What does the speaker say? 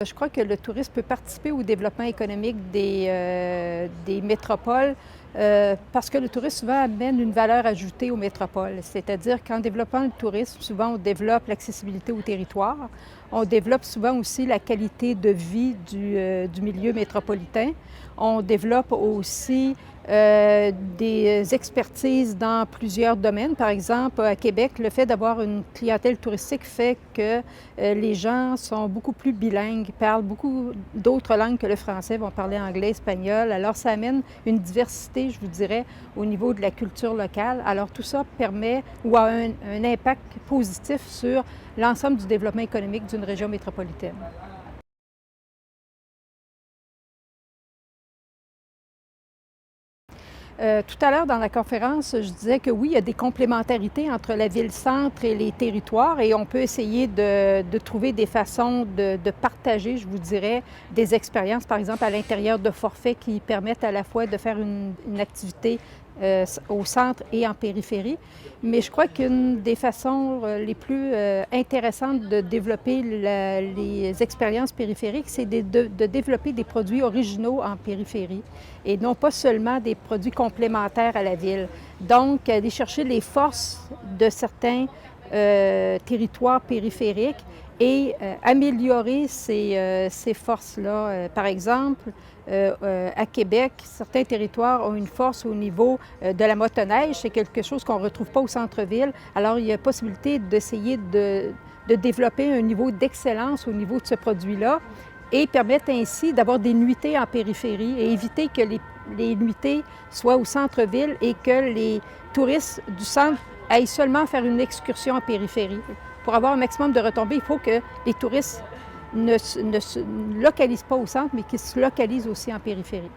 Je crois que le tourisme peut participer au développement économique des métropoles parce que le tourisme souvent amène une valeur ajoutée aux métropoles. C'est-à-dire qu'en développant le tourisme, souvent on développe l'accessibilité au territoire, on développe souvent aussi la qualité de vie du milieu métropolitain, on développe aussi des expertises dans plusieurs domaines. Par exemple, à Québec, le fait d'avoir une clientèle touristique fait que les gens sont beaucoup plus bilingues, parlent beaucoup d'autres langues que le français, vont parler anglais, espagnol. Alors, ça amène une diversité, je vous dirais, au niveau de la culture locale. Alors, tout ça permet ou a un impact positif sur l'ensemble du développement économique d'une région métropolitaine. Tout à l'heure dans la conférence, je disais que oui, il y a des complémentarités entre la ville-centre et les territoires et on peut essayer de trouver des façons de partager, je vous dirais, des expériences, par exemple à l'intérieur de forfaits qui permettent à la fois de faire une activité au centre et en périphérie. Mais je crois qu'une des façons les plus intéressantes de développer les expériences périphériques, c'est de développer des produits originaux en périphérie et non pas seulement des produits complémentaires à la ville. Donc, aller chercher les forces de certains territoires périphériques et améliorer ces forces-là. Par exemple, à Québec, certains territoires ont une force au niveau de la motoneige. C'est quelque chose qu'on ne retrouve pas au centre-ville. Alors, il y a possibilité d'essayer de développer un niveau d'excellence au niveau de ce produit-là et permettre ainsi d'avoir des nuitées en périphérie et éviter que les nuitées soient au centre-ville et que les touristes du centre aillent seulement faire une excursion en périphérie. Pour avoir un maximum de retombées, il faut que les touristes ne se localisent pas au centre, mais qu'ils se localisent aussi en périphérie.